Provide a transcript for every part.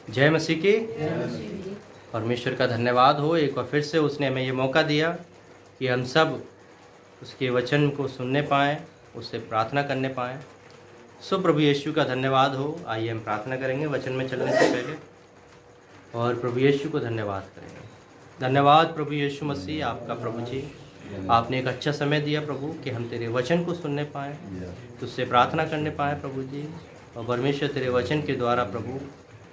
जय मसीह की। परमेश्वर का धन्यवाद हो, एक बार फिर से उसने हमें ये मौका दिया कि हम सब उसके वचन को सुनने पाएँ, उससे प्रार्थना करने पाएँ। सो प्रभु यीशु का धन्यवाद हो। आइए हम प्रार्थना करेंगे वचन में चलने से पहले और प्रभु यीशु को धन्यवाद करेंगे। धन्यवाद प्रभु यीशु मसीह आपका। प्रभु जी, आपने एक अच्छा समय दिया प्रभु कि हम तेरे वचन को सुनने पाएँ, तुझसे प्रार्थना करने पाएँ प्रभु जी। और परमेश्वर तेरे वचन के द्वारा प्रभु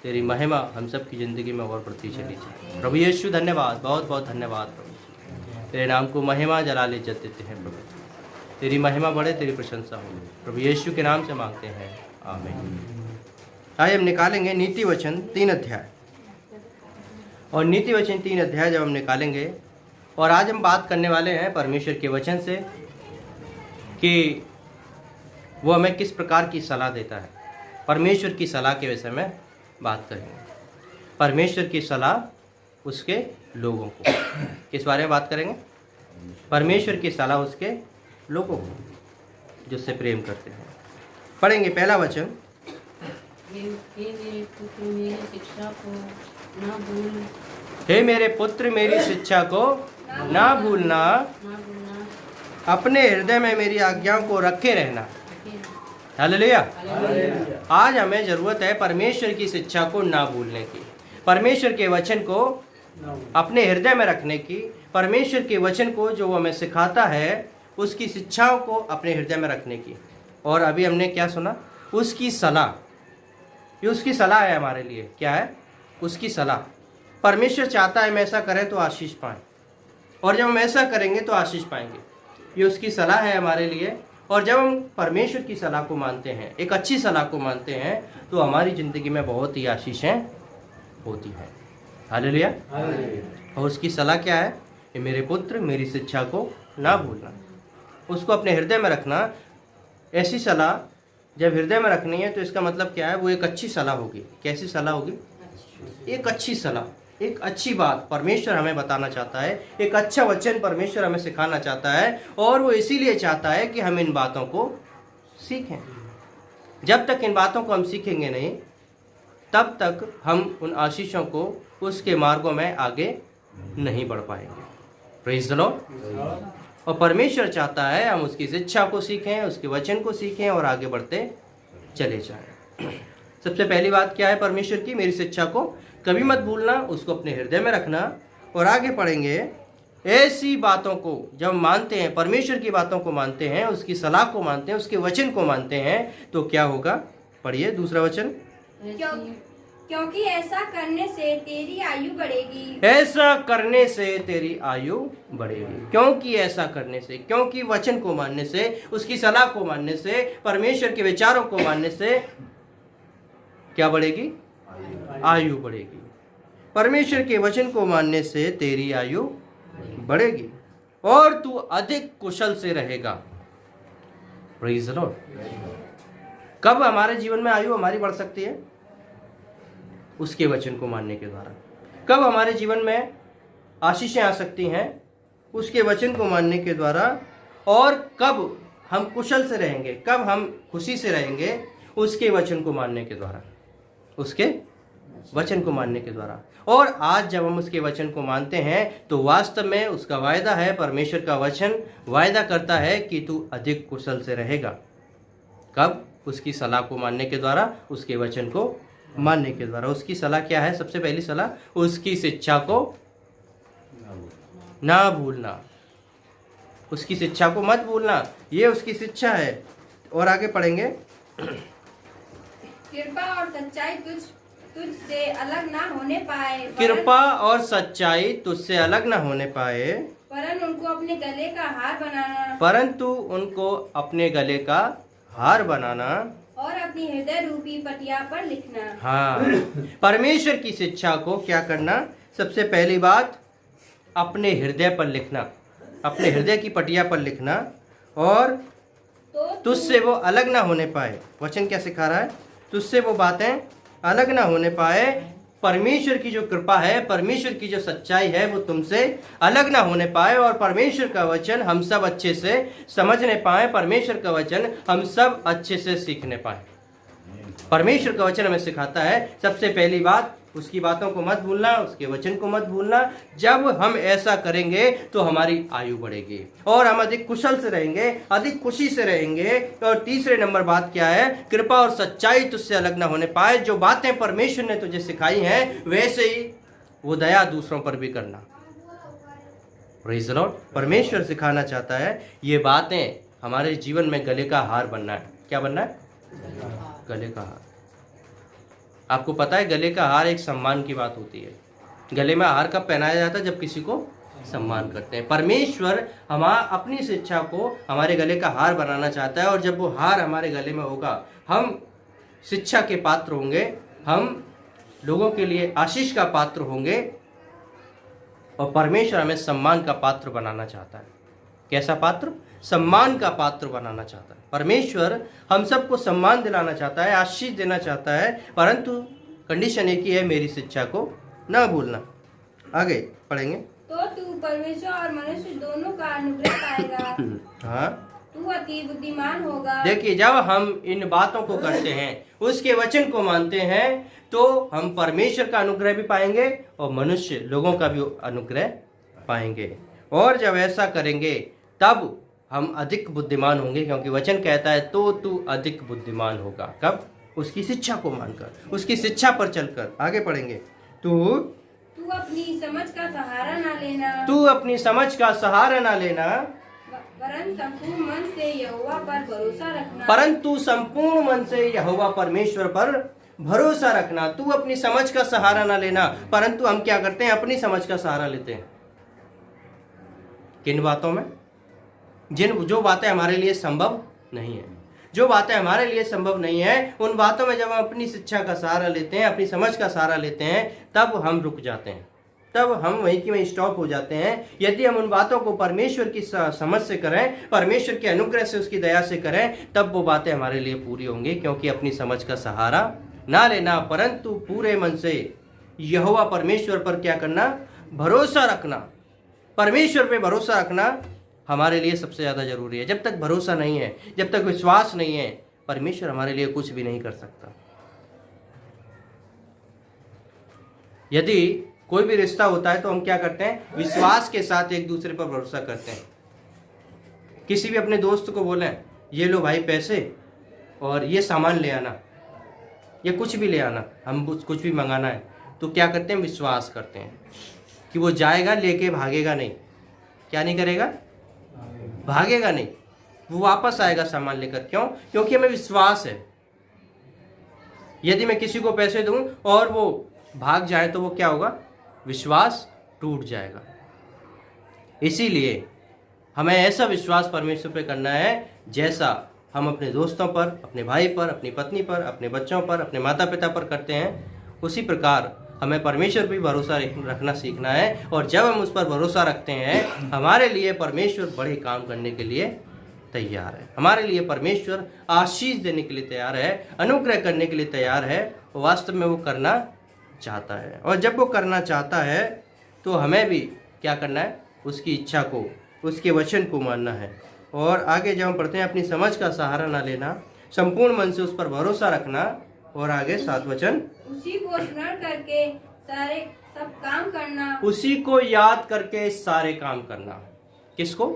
तेरी महिमा हम सब की ज़िंदगी में और बढ़ती चली जाए। प्रभु यीशु धन्यवाद, बहुत बहुत धन्यवाद प्रभु। तेरे नाम को महिमा जलाल इज्जत देते हैं प्रभु। तेरी महिमा बढ़े, तेरी प्रशंसा हो। प्रभु यीशु के नाम से मांगते हैं, आमीन। आइए हम निकालेंगे नीति वचन 3 अध्याय। और नीति वचन 3 अध्याय जब हम निकालेंगे, और आज हम बात करने वाले हैं परमेश्वर के वचन से कि वो हमें किस प्रकार की सलाह देता है। परमेश्वर की सलाह के विषय में बात करेंगे। परमेश्वर की सलाह उसके लोगों को, किस बारे में बात करेंगे? परमेश्वर की सलाह उसके लोगों को जो उससे प्रेम करते हैं। पढ़ेंगे पहला वचन। हे मेरे पुत्र मेरी शिक्षा को ना भूलना, अपने हृदय में मेरी आज्ञाओं को रखे रहना। हालेलुया। आज हमें ज़रूरत है परमेश्वर की शिक्षा को ना भूलने की, परमेश्वर के वचन को अपने हृदय में रखने की, परमेश्वर के वचन को जो वो हमें सिखाता है उसकी शिक्षाओं को अपने हृदय में रखने की। और अभी हमने क्या सुना? उसकी सलाह। ये उसकी सलाह है हमारे लिए। क्या है? उसकी सलाह। परमेश्वर चाहता है हम ऐसा करें तो आशीष पाएं, और जब हम ऐसा करेंगे तो आशीष पाएंगे। ये उसकी सलाह है हमारे लिए। और जब हम परमेश्वर की सलाह को मानते हैं, एक अच्छी सलाह को मानते हैं, तो हमारी ज़िंदगी में बहुत ही आशीषें होती हैं। हालेलुया। और उसकी सलाह क्या है? कि मेरे पुत्र मेरी शिक्षा को ना भूलना, उसको अपने हृदय में रखना। ऐसी सलाह जब हृदय में रखनी है तो इसका मतलब क्या है? वो एक अच्छी सलाह होगी। कैसी सलाह होगी? एक अच्छी सलाह, एक अच्छी बात परमेश्वर हमें बताना चाहता है, एक अच्छा वचन परमेश्वर हमें सिखाना चाहता है। और वो इसीलिए चाहता है कि हम इन बातों को सीखें। जब तक इन बातों को हम सीखेंगे नहीं, तब तक हम उन आशीषों को, उसके मार्गों में आगे नहीं बढ़ पाएंगे। Praise the Lord. और परमेश्वर चाहता है हम उसकी शिक्षा को सीखें, उसके वचन को सीखें और आगे बढ़ते चले जाएं। सबसे पहली बात क्या है परमेश्वर की? मेरी शिक्षा को कभी मत भूलना, उसको अपने हृदय में रखना। और आगे पढ़ेंगे, ऐसी बातों को जब मानते हैं, परमेश्वर की बातों को मानते हैं, उसकी सलाह को मानते हैं, उसके वचन को मानते हैं, तो क्या होगा? पढ़िए दूसरा वचन। क्योंकि ऐसा करने से तेरी आयु बढ़ेगी। ऐसा करने से तेरी आयु बढ़ेगी। क्योंकि ऐसा करने से, क्योंकि वचन को मानने से, उसकी सलाह को मानने से, परमेश्वर के विचारों को मानने से क्या बढ़ेगी? आयु बढ़ेगी। परमेश्वर के वचन को मानने से तेरी आयु बढ़ेगी और तू अधिक कुशल से रहेगा। Praise the Lord. कब हमारे जीवन में आयु हमारी बढ़ सकती है? उसके वचन को मानने के द्वारा। कब हमारे जीवन में आशीषें आ सकती हैं? उसके वचन को मानने के द्वारा। और कब हम कुशल से रहेंगे, कब हम खुशी से रहेंगे? उसके वचन को मानने के द्वारा, उसके वचन को मानने के द्वारा। और आज जब हम उसके वचन को मानते हैं तो वास्तव में उसका वायदा है, परमेश्वर का वचन वायदा करता है कि तू अधिक कुशल से रहेगा। कब? उसकी सलाह को मानने के द्वारा, उसके वचन को मानने के द्वारा। उसकी सलाह क्या है? सबसे पहली सलाह, उसकी शिक्षा को ना भूलना। उसकी शिक्षा को मत भूलना, ये उसकी शिक्षा है। और आगे पढ़ेंगे, कृपा और सच्चाई तुझसे अलग ना होने पाए। कृपा और सच्चाई तुझसे अलग ना होने पाए, परंतु उनको अपने गले का हार बनाना, परंतु उनको अपने गले का हार बनाना और अपनी हृदय रूपी पटिया पर लिखना। हाँ, परमेश्वर की शिक्षा को क्या करना? सबसे पहली बात, अपने हृदय पर लिखना, अपने हृदय की पटिया पर लिखना। और तुझसे वो अलग ना होने पाए। वचन क्या सिखा रहा है? तुझसे वो बातें अलग ना होने पाए। परमेश्वर की जो कृपा है, परमेश्वर की जो सच्चाई है, वो तुमसे अलग ना होने पाए। और परमेश्वर का वचन हम सब अच्छे से समझने पाए, परमेश्वर का वचन हम सब अच्छे से सीखने पाए। परमेश्वर का वचन हमें सिखाता है सबसे पहली बात, उसकी बातों को मत भूलना, उसके वचन को मत भूलना। जब हम ऐसा करेंगे तो हमारी आयु बढ़ेगी और हम अधिक कुशल से रहेंगे, अधिक खुशी से रहेंगे। और तीसरे नंबर बात क्या है, कृपा और सच्चाई तुझसे अलग ना होने पाए। जो बातें परमेश्वर ने तुझे सिखाई हैं वैसे ही वो दया दूसरों पर भी करना। Praise the Lord. परमेश्वर सिखाना चाहता है ये बातें हमारे जीवन में गले का हार बनना है। क्या बनना है? गले का हार। आपको पता है गले का हार एक सम्मान की बात होती है। गले में हार कब पहनाया जाता है? जब किसी को सम्मान करते हैं। परमेश्वर अपनी शिक्षा को हमारे गले का हार बनाना चाहता है और जब वो हार हमारे गले में होगा हम शिक्षा के पात्र होंगे, हम लोगों के लिए आशीष का पात्र होंगे और परमेश्वर हमें सम्मान का पात्र बनाना चाहता है। कैसा पात्र? सम्मान का पात्र बनाना चाहता है। परमेश्वर हम सबको सम्मान दिलाना चाहता है, आशीष देना चाहता है, परंतु कंडीशन एक ही है, मेरी शिक्षा को ना भूलना। आगे पढ़ेंगे। तो तू परमेश्वर और मनुष्य दोनों का अनुग्रह पाएगा। हाँ, तू अति बुद्धिमान होगा। देखिए, जब हम इन बातों को करते हैं, उसके वचन को मानते हैं, तो हम परमेश्वर का अनुग्रह भी पाएंगे और मनुष्य लोगों का भी अनुग्रह पाएंगे। और जब ऐसा करेंगे तब हम अधिक बुद्धिमान होंगे, क्योंकि वचन कहता है तो तू अधिक बुद्धिमान होगा। कब? उसकी शिक्षा को मानकर, उसकी शिक्षा पर चलकर। आगे पढ़ेंगे। तू अपनी समझ का सहारा ना लेना। तू अपनी समझ का सहारा ना लेना, परंतु संपूर्ण मन से यहोवा पर भरोसा रखना। परंतु संपूर्ण मन से यहोवा परमेश्वर पर भरोसा रखना। तू अपनी समझ का सहारा ना लेना, परंतु हम क्या करते हैं? अपनी समझ का सहारा लेते हैं। किन बातों में? जो बातें हमारे लिए संभव नहीं है, जो बातें हमारे लिए संभव नहीं है, उन बातों में जब हम अपनी शिक्षा का सहारा लेते हैं, अपनी समझ का सहारा लेते हैं, तब हम रुक जाते हैं, तब हम वहीं की वहीं स्टॉप हो जाते हैं। यदि हम उन बातों को परमेश्वर की समझ से करें, परमेश्वर के अनुग्रह से, उसकी दया से करें, तब वो बातें हमारे लिए पूरी होंगी। क्योंकि अपनी समझ का सहारा ना लेना, परंतु पूरे मन से यहोवा परमेश्वर पर क्या करना? भरोसा रखना। परमेश्वर पे भरोसा रखना हमारे लिए सबसे ज़्यादा जरूरी है। जब तक भरोसा नहीं है, जब तक विश्वास नहीं है, परमेश्वर हमारे लिए कुछ भी नहीं कर सकता। यदि कोई भी रिश्ता होता है तो हम क्या करते हैं? विश्वास के साथ एक दूसरे पर भरोसा करते हैं। किसी भी अपने दोस्त को बोलें, ये लो भाई पैसे और ये सामान ले आना, या कुछ भी ले आना, हम कुछ भी मंगाना है, तो क्या करते हैं? विश्वास करते हैं कि वो जाएगा, लेके भागेगा नहीं। क्या नहीं करेगा? भागेगा नहीं, वो वापस आएगा सामान लेकर। क्यों? क्योंकि हमें विश्वास है। यदि मैं किसी को पैसे दूं और वो भाग जाए तो वो क्या होगा? विश्वास टूट जाएगा। इसीलिए हमें ऐसा विश्वास परमेश्वर पे करना है जैसा हम अपने दोस्तों पर, अपने भाई पर, अपनी पत्नी पर, अपने बच्चों पर, अपने माता पिता पर करते हैं। उसी प्रकार हमें परमेश्वर पर भरोसा रखना सीखना है। और जब हम उस पर भरोसा रखते हैं, हमारे लिए परमेश्वर बड़े काम करने के लिए तैयार है। हमारे लिए परमेश्वर आशीष देने के लिए तैयार है, अनुग्रह करने के लिए तैयार है। वास्तव में वो करना चाहता है। और जब वो करना चाहता है तो हमें भी क्या करना है? उसकी इच्छा को, उसके वचन को मानना है। और आगे जब हम पढ़ते हैं, अपनी समझ का सहारा ना लेना, संपूर्ण मन से उस पर भरोसा रखना। और आगे 7 वचन, उसी को स्मरण करके सारे सब काम करना। उसी को याद करके सारे काम करना। किसको?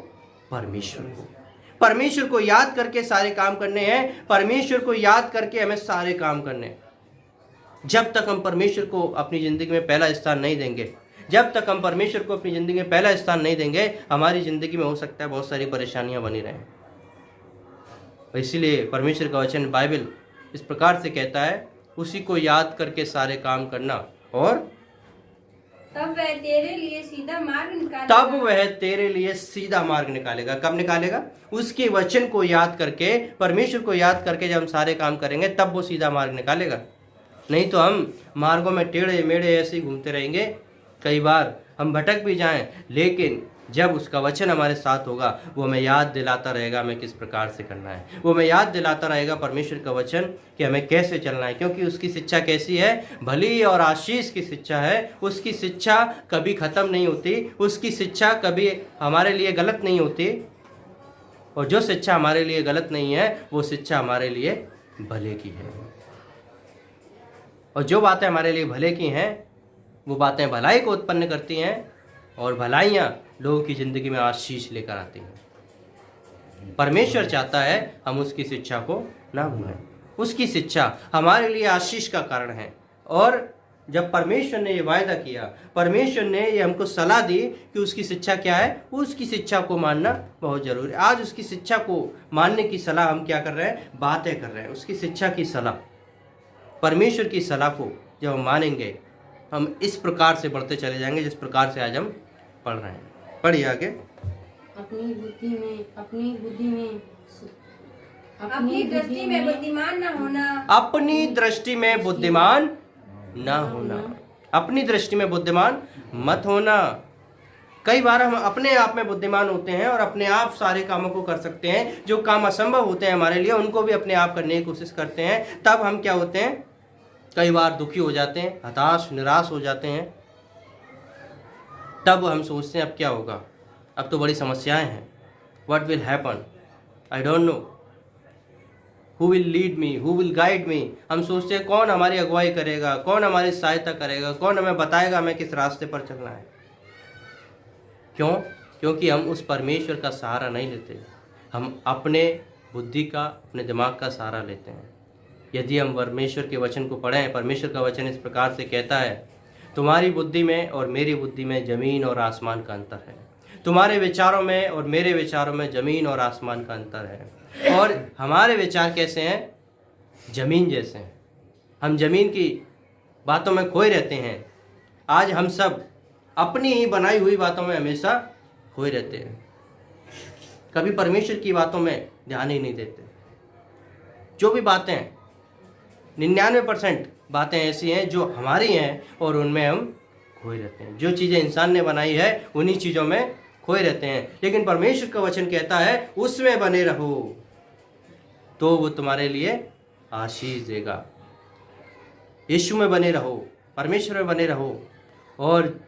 परमेश्वर को। परमेश्वर को याद करके सारे काम करने हैं। परमेश्वर को याद करके हमें सारे काम करने हैं। जब तक हम परमेश्वर को अपनी जिंदगी में पहला स्थान नहीं देंगे, जब तक हम परमेश्वर को अपनी जिंदगी में पहला स्थान नहीं देंगे, हमारी जिंदगी में हो सकता है बहुत सारी परेशानियां बनी रहें। इसीलिए परमेश्वर का वचन, बाइबल इस प्रकार से कहता है, उसी को याद करके सारे काम करना और तब वह तेरे लिए सीधा मार्ग निकालेगा। तब वह तेरे लिए सीधा मार्ग निकालेगा। कब निकालेगा? उसके वचन को याद करके, परमेश्वर को याद करके जब हम सारे काम करेंगे तब वो सीधा मार्ग निकालेगा। नहीं तो हम मार्गों में टेढ़े मेढ़े ऐसे ही घूमते रहेंगे। कई बार हम भटक भी जाएं, लेकिन जब उसका वचन हमारे साथ होगा, वो हमें याद दिलाता रहेगा हमें किस प्रकार से करना है। वो हमें याद दिलाता रहेगा परमेश्वर का वचन कि हमें कैसे चलना है। क्योंकि उसकी शिक्षा कैसी है? भली और आशीष की शिक्षा है। उसकी शिक्षा कभी ख़त्म नहीं होती, उसकी शिक्षा कभी हमारे लिए गलत नहीं होती। और जो शिक्षा हमारे लिए गलत नहीं है, वो शिक्षा हमारे लिए भले की है। और जो बातें हमारे लिए भले की हैं वो बातें भलाई को उत्पन्न करती हैं और भलाइयाँ लोगों की ज़िंदगी में आशीष लेकर आती हैं। परमेश्वर चाहता है हम उसकी शिक्षा को ना भूलें। उसकी शिक्षा हमारे लिए आशीष का कारण है। और जब परमेश्वर ने ये वायदा किया, परमेश्वर ने ये हमको सलाह दी कि उसकी शिक्षा क्या है, उसकी शिक्षा को मानना बहुत ज़रूरी है। आज उसकी शिक्षा को मानने की सलाह हम क्या कर रहे हैं, बातें कर रहे हैं। उसकी शिक्षा की सलाह, परमेश्वर की सलाह को जब हम मानेंगे, हम इस प्रकार से बढ़ते चले जाएंगे जिस प्रकार से आज हम पढ़ रहे हैं। पढ़िए आगे। अपनी दृष्टि में बुद्धिमान न होना। अपनी दृष्टि में बुद्धिमान ना होना। अपनी दृष्टि में बुद्धिमान मत होना। कई बार हम अपने आप में बुद्धिमान होते हैं और अपने आप सारे कामों को कर सकते हैं। जो काम असंभव होते हैं हमारे लिए, उनको भी अपने आप करने की कोशिश करते हैं। तब हम क्या होते हैं, कई बार दुखी हो जाते हैं, हताश निराश हो जाते हैं। तब हम सोचते हैं अब क्या होगा, अब तो बड़ी समस्याएं हैं। What will happen, I don't know, who will lead me, who will guide me. हम सोचते हैं कौन हमारी अगुवाई करेगा, कौन हमारी सहायता करेगा, कौन हमें बताएगा हमें किस रास्ते पर चलना है। क्यों? क्योंकि हम उस परमेश्वर का सहारा नहीं लेते। हम अपने बुद्धि का, अपने दिमाग का सहारा लेते हैं। यदि हम परमेश्वर के वचन को पढ़ें, परमेश्वर का वचन इस प्रकार से कहता है, तुम्हारी बुद्धि में और मेरी बुद्धि में ज़मीन और आसमान का अंतर है। तुम्हारे विचारों में और मेरे विचारों में ज़मीन और आसमान का अंतर है। और हमारे विचार कैसे हैं, ज़मीन जैसे हैं। हम ज़मीन की बातों में खोए रहते हैं। आज हम सब अपनी ही बनाई हुई बातों में हमेशा खोए रहते हैं, कभी परमेश्वर की बातों में ध्यान ही नहीं देते। जो भी बातें 99% बातें ऐसी हैं जो हमारी हैं और उनमें हम खोए रहते हैं। जो चीज़ें इंसान ने बनाई है उन्हीं चीज़ों में खोए रहते हैं। लेकिन परमेश्वर का वचन कहता है उसमें बने रहो तो वो तुम्हारे लिए आशीष देगा। यीशु में बने रहो, परमेश्वर में बने रहो और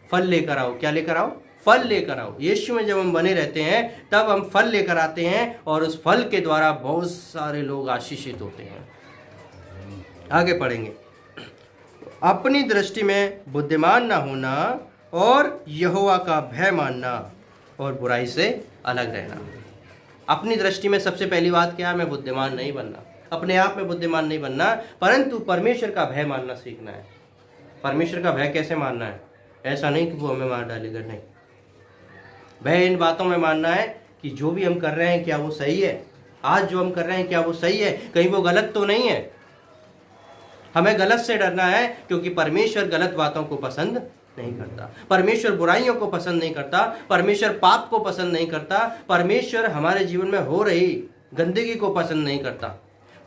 फल लेकर आओ। क्या लेकर आओ? फल लेकर आओ। यीशु में जब हम बने रहते हैं तब हम फल लेकर आते हैं और उस फल के द्वारा बहुत सारे लोग आशीषित होते हैं। आगे पढ़ेंगे। अपनी दृष्टि में बुद्धिमान ना होना और यहोवा का भय मानना और बुराई से अलग रहना। अपनी दृष्टि में सबसे पहली बात क्या है? मैं बुद्धिमान नहीं बनना, अपने आप में बुद्धिमान नहीं बनना, परंतु परमेश्वर का भय मानना सीखना है। परमेश्वर का भय कैसे मानना है? ऐसा नहीं कि वो हमें मार डालेगा, नहीं। भय इन बातों में मानना है कि जो भी हम कर रहे हैं क्या वो सही है, आज जो हम कर रहे हैं क्या वो सही है, कहीं वो गलत तो नहीं है। हमें गलत से डरना है क्योंकि परमेश्वर गलत बातों को पसंद नहीं करता। परमेश्वर बुराइयों को पसंद नहीं करता। परमेश्वर पाप को पसंद नहीं करता। परमेश्वर हमारे जीवन में हो रही गंदगी को पसंद नहीं करता।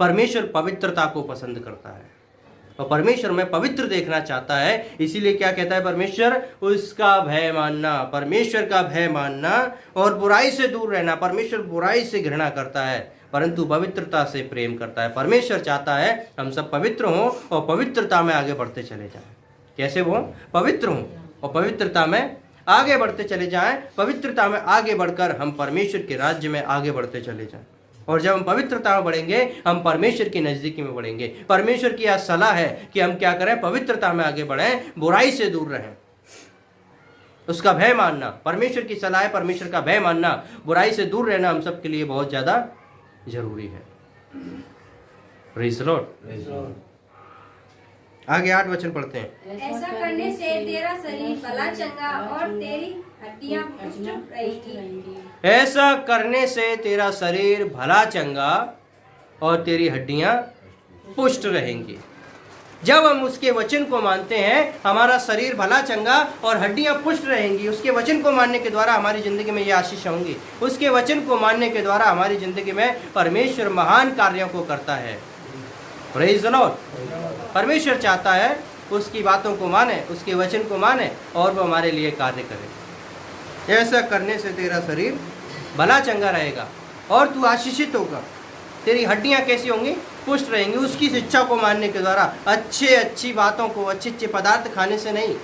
परमेश्वर पवित्रता को पसंद करता है और परमेश्वर में पवित्र देखना चाहता है। इसीलिए क्या कहता है परमेश्वर? उसका भय मानना, परमेश्वर का भय मानना और बुराई से दूर रहना। परमेश्वर बुराई से घृणा करता है परंतु पवित्रता से प्रेम करता है। परमेश्वर चाहता है हम सब पवित्र हों और पवित्रता में आगे बढ़ते चले जाएं। कैसे वो? पवित्र हों और पवित्रता में आगे बढ़ते चले जाएं। पवित्रता में आगे बढ़कर हम परमेश्वर के राज्य में आगे बढ़ते चले जाएं। और जब हम पवित्रता में बढ़ेंगे हम परमेश्वर की नज़दीकी में बढ़ेंगे। परमेश्वर की यह सलाह है कि हम क्या करें? पवित्रता में आगे बढ़ें, बुराई से दूर रहें, उसका भय मानना। परमेश्वर की सलाह है, परमेश्वर का भय मानना, बुराई से दूर रहना हम सब के लिए बहुत ज़्यादा जरूरी है। Praise the Lord. आगे 8 वचन पढ़ते हैं। ऐसा करने से तेरा शरीर भला चंगा और तेरी हड्डियां पुष्ट रहेंगी। ऐसा करने से तेरा शरीर भला चंगा और तेरी हड्डियां पुष्ट रहेंगी। जब हम उसके वचन को मानते हैं हमारा शरीर भला चंगा और हड्डियां पुष्ट रहेंगी। उसके वचन को मानने के द्वारा हमारी जिंदगी में ये आशीष होंगी। उसके वचन को मानने के द्वारा हमारी जिंदगी में परमेश्वर महान कार्यों को करता है। Praise the Lord. परमेश्वर चाहता है उसकी बातों को माने, उसके वचन को माने और वो हमारे लिए कार्य करे। ऐसा करने से तेरा शरीर भला चंगा रहेगा और तू आशीषित होगा। तेरी हड्डियां कैसी होंगी? पुष्ट रहेंगी। उसकी शिक्षा को मानने के द्वारा, अच्छी बातों को, अच्छे पदार्थ खाने से नहीं,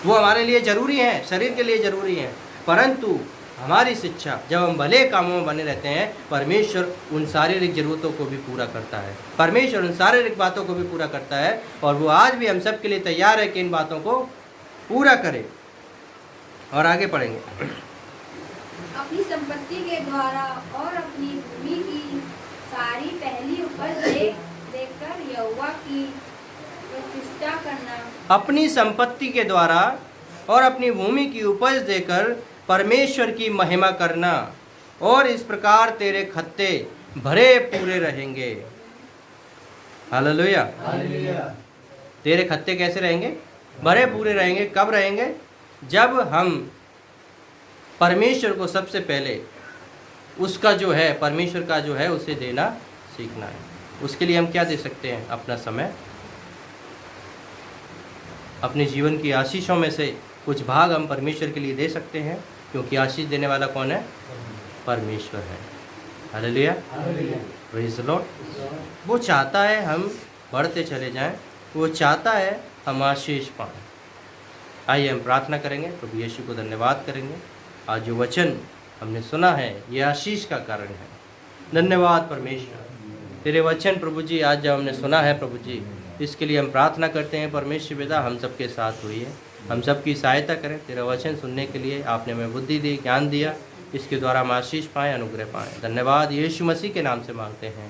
वो हमारे लिए जरूरी है, शरीर के लिए जरूरी है, परंतु हमारी शिक्षा, जब हम भले कामों में बने रहते हैं, परमेश्वर उन शारीरिक ज़रूरतों को भी पूरा करता है। परमेश्वर उन शारीरिक बातों को भी पूरा करता है, और वो आज भी हम सब के लिए तैयार है कि इन बातों को पूरा करे। और आगे पढ़ेंगे। अपनी संपत्ति के द्वारा और अपनी भूमि की सारी पहली उपज देकर यहोवा की प्रतिष्ठा करना। अपनी संपत्ति के द्वारा और अपनी भूमि की उपज देकर परमेश्वर की महिमा करना, और इस प्रकार तेरे खत्ते भरे पूरे रहेंगे। हालेलुया। तेरे खत्ते कैसे रहेंगे? भरे पूरे रहेंगे। कब रहेंगे? जब हम परमेश्वर को सबसे पहले उसका जो है, परमेश्वर का जो है, उसे देना सीखना है। उसके लिए हम क्या दे सकते हैं? अपना समय, अपने जीवन की आशीषों में से कुछ भाग हम परमेश्वर के लिए दे सकते हैं, क्योंकि आशीष देने वाला कौन है? परमेश्वर है। Hallelujah, praise the Lord. वो चाहता है हम बढ़ते चले जाएं, वो चाहता है हम आशीष पाएं। आइए हम प्रार्थना करेंगे, प्रभु यीशु को धन्यवाद करेंगे। आज जो वचन हमने सुना है ये आशीष का कारण है। धन्यवाद परमेश्वर, तेरे वचन प्रभु जी आज जब हमने सुना है प्रभु जी, इसके लिए हम प्रार्थना करते हैं परमेश्वर पिता, हम सबके साथ हुई है, हम सबकी सहायता करें। तेरा वचन सुनने के लिए आपने हमें बुद्धि दी, ज्ञान दिया, इसके द्वारा हम आशीष पाएँ, अनुग्रह पाएँ। धन्यवाद यीशु मसीह के नाम से मांगते हैं,